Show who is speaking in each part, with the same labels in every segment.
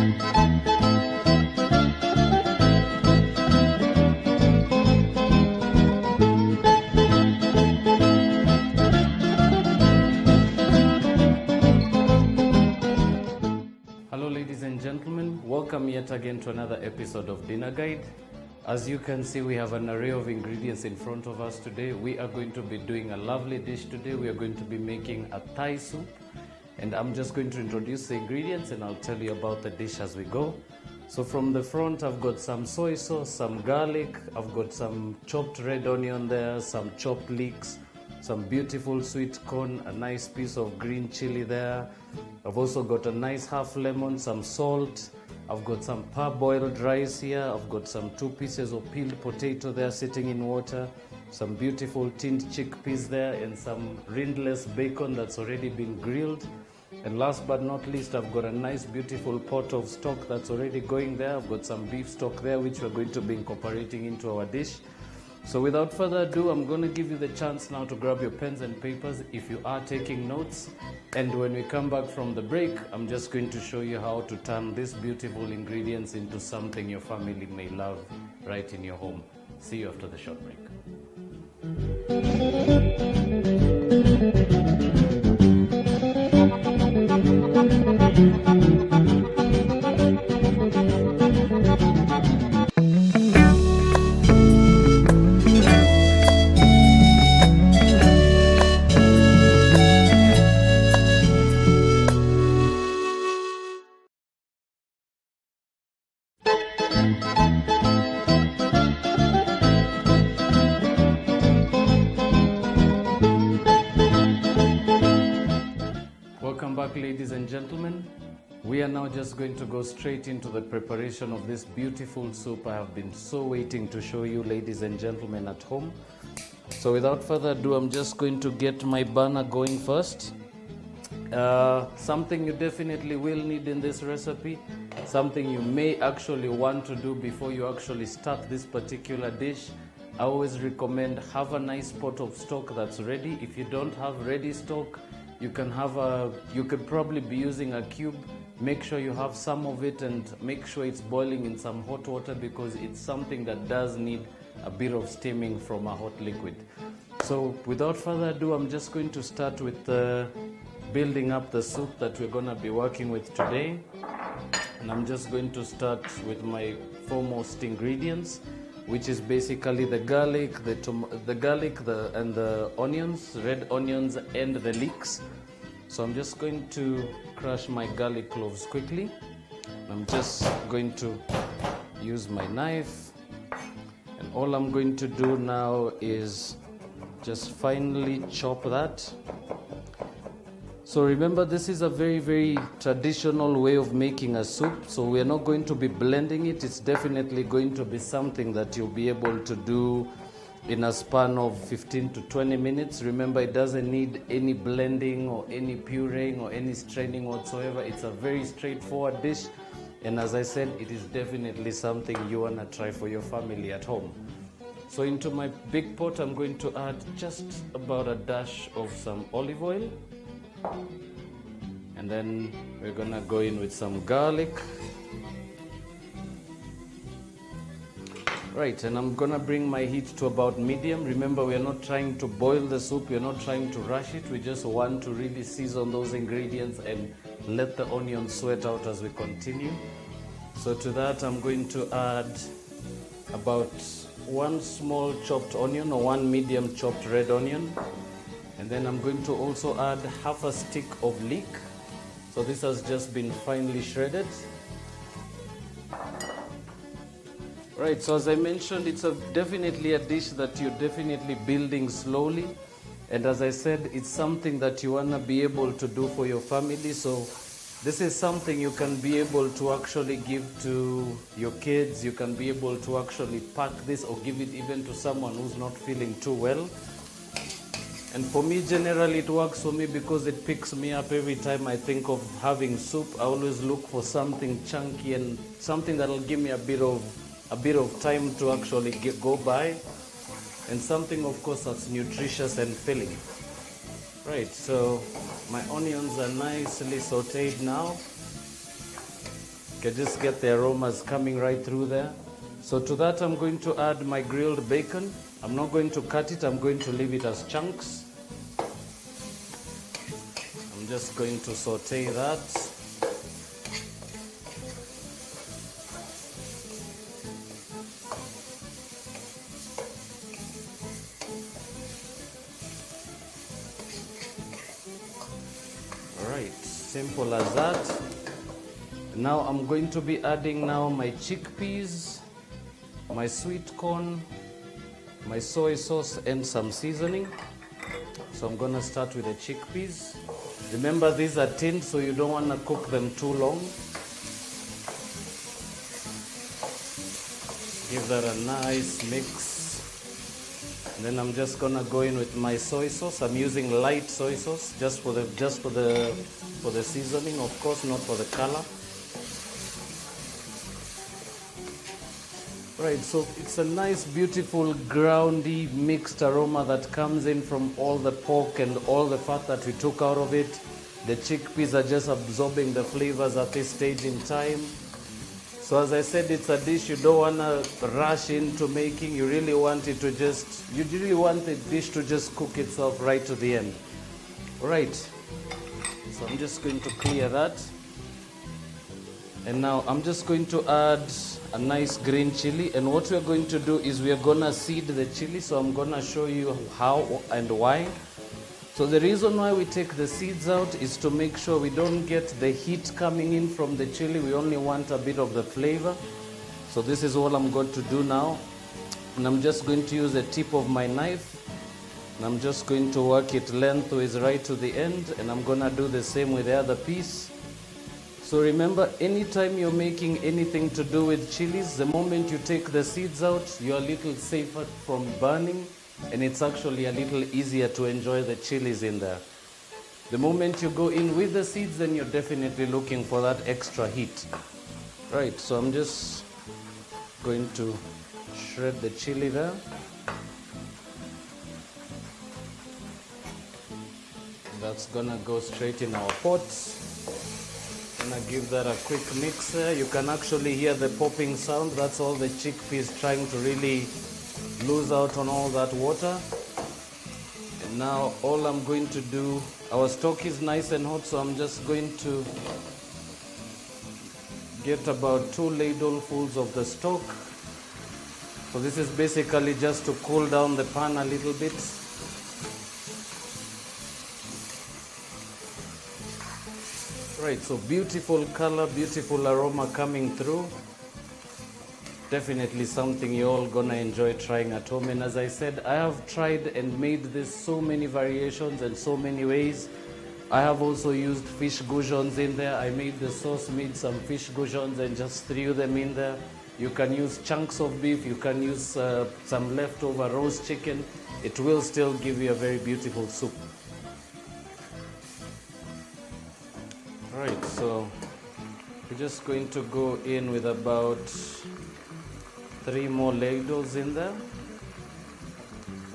Speaker 1: Hello ladies and gentlemen, welcome yet again to another episode of Dinner Guide. As you can see, we have an array of ingredients in front of us today. We are going to be doing a lovely dish today. We are going to be making a Thai soup, and I'm just going to introduce the ingredients and I'll tell you about the dish as we go. So from the front, I've got some soy sauce, some garlic, I've got some chopped red onion there, some chopped leeks, some beautiful sweet corn, a nice piece of green chili there. I've also got a nice half lemon, some salt. I've got some parboiled rice here. I've got some 2 pieces of peeled potato there sitting in water, some beautiful tinned chickpeas there, and some rindless bacon that's already been grilled. And last but not least, I've got a nice beautiful pot of stock that's already going there. I've got some beef stock there which we're going to be incorporating into our dish. So without further ado, I'm going to give you the chance now to grab your pens and papers if you are taking notes. And when we come back from the break, I'm just going to show you how to turn these beautiful ingredients into something your family may love right in your home. See you after the short break. Welcome back, ladies and gentlemen. We are now just going to go straight into the preparation of this beautiful soup I have been so waiting to show you, ladies and gentlemen at home. So without further ado, I'm just going to get my burner going first. Something you definitely will need in this recipe, something you may actually want to do before you actually start this particular dish. I always recommend have a nice pot of stock that's ready. If you don't have ready stock, you could probably be using a cube. Make sure you have some of it and make sure it's boiling in some hot water, because it's something that does need a bit of steaming from a hot liquid. So without further ado, I'm just going to start with building up the soup that we're going to be working with today. And I'm just going to start with my foremost ingredients, which is basically the garlic, and the onions, red onions and the leeks. So I'm just going to crush my garlic cloves quickly. I'm just going to use my knife, and all I'm going to do now is just finely chop that. So remember, this is a very, very traditional way of making a soup. So we are not going to be blending it. It's definitely going to be something that you'll be able to do in a span of 15 to 20 minutes. Remember, it doesn't need any blending or any pureeing or any straining whatsoever. It's a very straightforward dish. And as I said, it is definitely something you want to try for your family at home. So into my big pot, I'm going to add just about a dash of some olive oil. And then we're gonna go in with some garlic. Right, and I'm gonna bring my heat to about medium. Remember, we're not trying to boil the soup, we're not trying to rush it. We just want to really season those ingredients and let the onions sweat out as we continue. So to that, I'm going to add about 1 small chopped onion or 1 medium chopped red onion. And then I'm going to also add half a stick of leek. So this has just been finely shredded. Right, so as I mentioned, it's definitely a dish that you're definitely building slowly. And as I said, it's something that you want to be able to do for your family. So this is something you can be able to actually give to your kids. You can be able to actually pack this or give it even to someone who's not feeling too well. And for me, generally, it works for me because it picks me up every time I think of having soup. I always look for something chunky and something that'll give me a bit of time to actually go by, and something, of course, that's nutritious and filling. Right, so my onions are nicely sauteed now. can just get the aromas coming right through there. So to that I'm going to add my grilled bacon. I'm not going to cut it, I'm going to leave it as chunks. I'm just going to saute that. Alright, simple as that. Now I'm going to be adding now my chickpeas, my sweet corn, my soy sauce and some seasoning. So I'm going to start with the chickpeas. Remember these are tinned, so you don't want to cook them too long. Give that a nice mix. And then I'm just going to go in with my soy sauce. I'm using light soy sauce just for the seasoning, of course, not for the color. Right, so it's a nice, beautiful, groundy, mixed aroma that comes in from all the pork and all the fat that we took out of it. The chickpeas are just absorbing the flavors at this stage in time. So as I said, it's a dish you don't want to rush into making. You really want the dish to just cook itself right to the end. Right, so I'm just going to clear that. And now I'm just going to add a nice green chili, and what we're going to do is we're gonna seed the chili. So I'm gonna show you how and why. So the reason why we take the seeds out is to make sure we don't get the heat coming in from the chili. We only want a bit of the flavor. So this is all I'm going to do now, and I'm just going to use the tip of my knife, and I'm just going to work it lengthways right to the end, and I'm gonna do the same with the other piece. So remember, anytime you're making anything to do with chilies, the moment you take the seeds out, you're a little safer from burning, and it's actually a little easier to enjoy the chilies in there. The moment you go in with the seeds, then you're definitely looking for that extra heat. Right, so I'm just going to shred the chili there. That's gonna go straight in our pots. Gonna give that a quick mix there. You can actually hear the popping sound. That's all the chickpeas trying to really lose out on all that water. And now all I'm going to do, our stock is nice and hot, so I'm just going to get about 2 ladlefuls of the stock. So this is basically just to cool down the pan a little bit. Right, so beautiful color, beautiful aroma coming through. Definitely something you're all gonna enjoy trying at home. And as I said, I have tried and made this so many variations and so many ways. I have also used fish goujons in there. I made the sauce, made some fish goujons and just threw them in there. You can use chunks of beef, you can use some leftover roast chicken. It will still give you a very beautiful soup. Right, so we're just going to go in with about 3 more ladles in there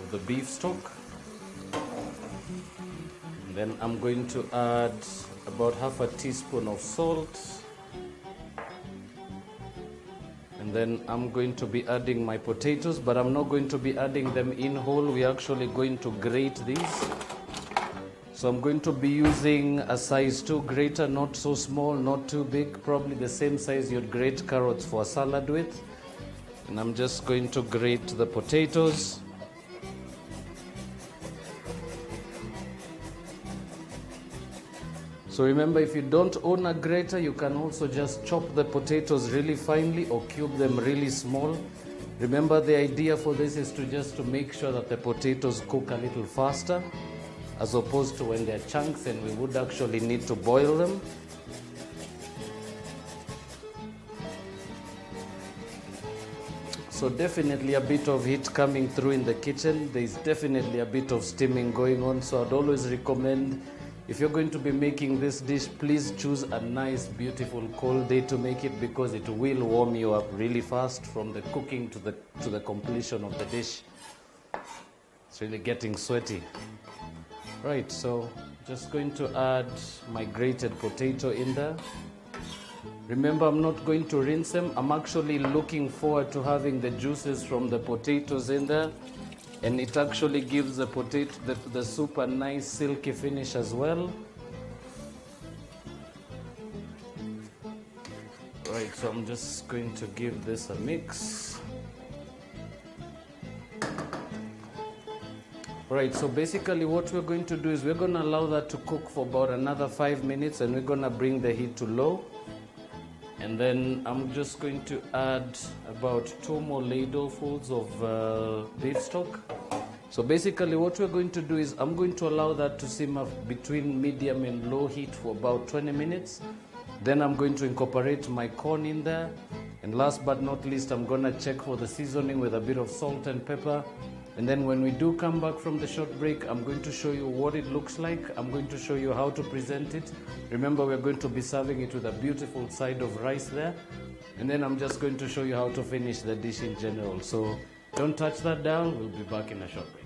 Speaker 1: of the beef stock. And then I'm going to add about half a teaspoon of salt. And then I'm going to be adding my potatoes, but I'm not going to be adding them in whole. We're actually going to grate these. So I'm going to be using a size 2 grater, not so small, not too big, probably the same size you'd grate carrots for a salad with. And I'm just going to grate the potatoes. So remember, if you don't own a grater, you can also just chop the potatoes really finely or cube them really small. Remember, the idea for this is to make sure that the potatoes cook a little faster, as opposed to when they're chunks and we would actually need to boil them. So definitely a bit of heat coming through in the kitchen. There's definitely a bit of steaming going on. So I'd always recommend, if you're going to be making this dish, please choose a nice, beautiful, cold day to make it, because it will warm you up really fast from the cooking to the completion of the dish. It's really getting sweaty. Right, so just going to add my grated potato in there. Remember, I'm not going to rinse them. I'm actually looking forward to having the juices from the potatoes in there. And it actually gives the soup a nice silky finish as well. Right, so I'm just going to give this a mix. Right, so basically what we're going to do is we're going to allow that to cook for about another 5 minutes, and we're going to bring the heat to low. And then I'm just going to add about 2 more ladlefuls of beef stock. So basically what we're going to do is I'm going to allow that to simmer between medium and low heat for about 20 minutes. Then I'm going to incorporate my corn in there. And last but not least, I'm going to check for the seasoning with a bit of salt and pepper. And then when we do come back from the short break, I'm going to show you what it looks like. I'm going to show you how to present it. Remember, we're going to be serving it with a beautiful side of rice there. And then I'm just going to show you how to finish the dish in general. So don't touch that dial. We'll be back in a short break.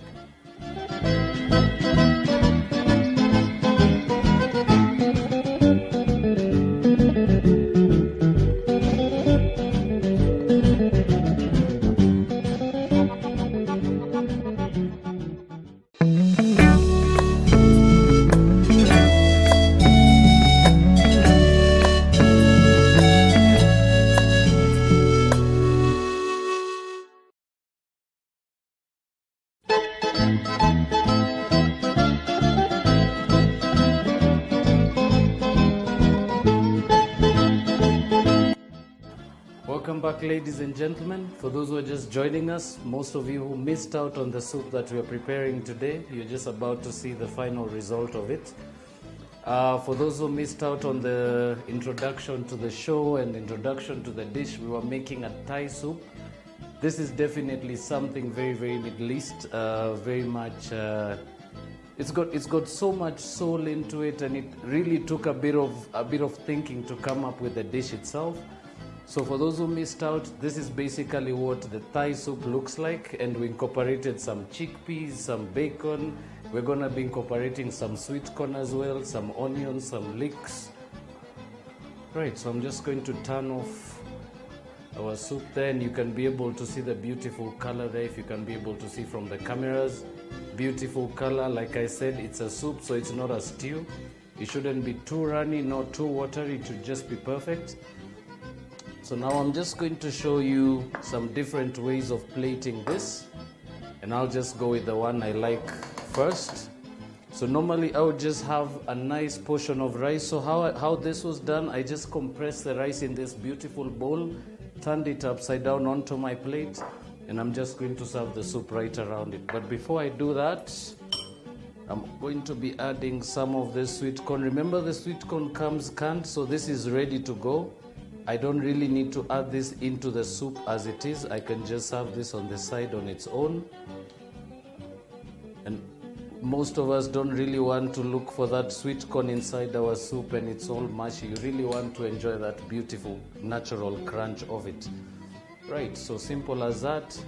Speaker 1: Welcome back, ladies and gentlemen. For those who are just joining us, most of you who missed out on the soup that we are preparing today, you're just about to see the final result of it. For those who missed out on the introduction to the show and introduction to the dish, we were making a Thai soup. This is definitely something very, very Middle East, very much. It's got so much soul into it, and it really took a bit of thinking to come up with the dish itself. So for those who missed out, this is basically what the Thai soup looks like, and we incorporated some chickpeas, some bacon. We're going to be incorporating some sweet corn as well, some onions, some leeks. Right, so I'm just going to turn off our soup there, and you can be able to see the beautiful color there, if you can be able to see from the cameras. Beautiful color. Like I said, it's a soup, so it's not a stew. It shouldn't be too runny, not too watery. It should just be perfect. So now I'm just going to show you some different ways of plating this, and I'll just go with the one I like first. So normally I would just have a nice portion of rice. So how this was done, I just compressed the rice in this beautiful bowl, turned it upside down onto my plate, and I'm just going to serve the soup right around it. But before I do that, I'm going to be adding some of this sweet corn. Remember, the sweet corn comes canned, so this is ready to go. I don't really need to add this into the soup as it is. I can just serve this on the side on its own. And most of us don't really want to look for that sweet corn inside our soup and it's all mushy. You really want to enjoy that beautiful natural crunch of it. Right, so simple as that.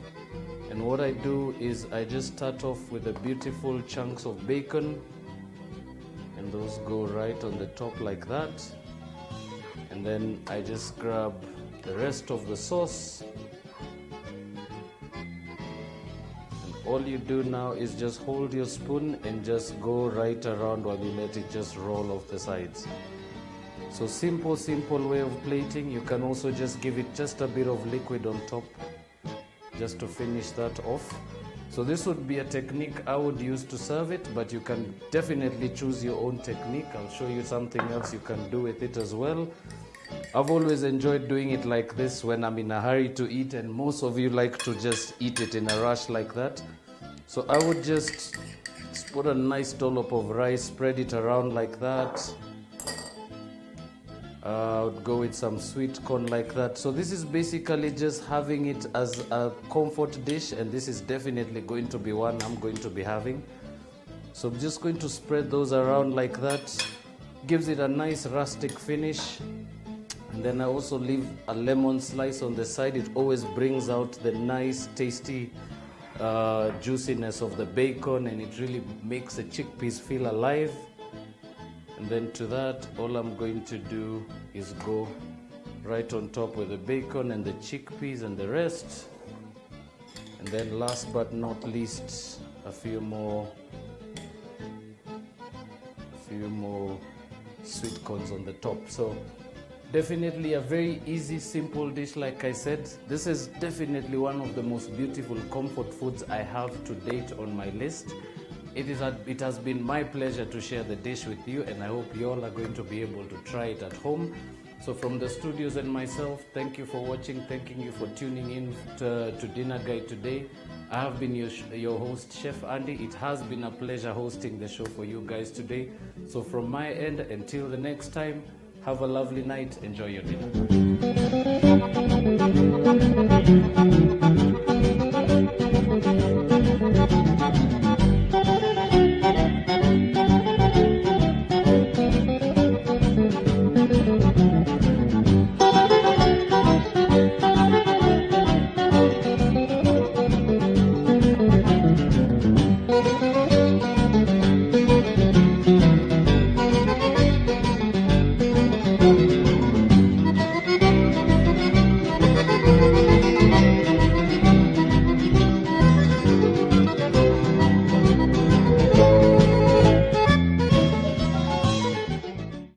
Speaker 1: And what I do is I just start off with the beautiful chunks of bacon, and those go right on the top like that. And then I just grab the rest of the sauce. And all you do now is just hold your spoon and just go right around while you let it just roll off the sides. So simple way of plating. You can also just give it just a bit of liquid on top, just to finish that off. So this would be a technique I would use to serve it, but you can definitely choose your own technique. I'll show you something else you can do with it as well. I've always enjoyed doing it like this when I'm in a hurry to eat, and most of you like to just eat it in a rush like that. So I would just put a nice dollop of rice, spread it around like that. I would go with some sweet corn like that. So this is basically just having it as a comfort dish, and this is definitely going to be one I'm going to be having. So I'm just going to spread those around like that. Gives it a nice rustic finish. And then I also leave a lemon slice on the side. It always brings out the nice tasty juiciness of the bacon, and it really makes the chickpeas feel alive. And then to that, all I'm going to do is go right on top with the bacon and the chickpeas and the rest. And then last but not least, a few more sweet corns on the top. So definitely a very easy, simple dish. Like I said, this is definitely one of the most beautiful comfort foods I have to date on my list. It has been my pleasure to share the dish with you, and I hope you all are going to be able to try it at home. So from the studios and myself, thank you for watching, thanking you for tuning in to Dinner Guide today. I have been your host, Chef Andy. It has been a pleasure hosting the show for you guys today. So from my end, until the next time, have a lovely night. Enjoy your dinner.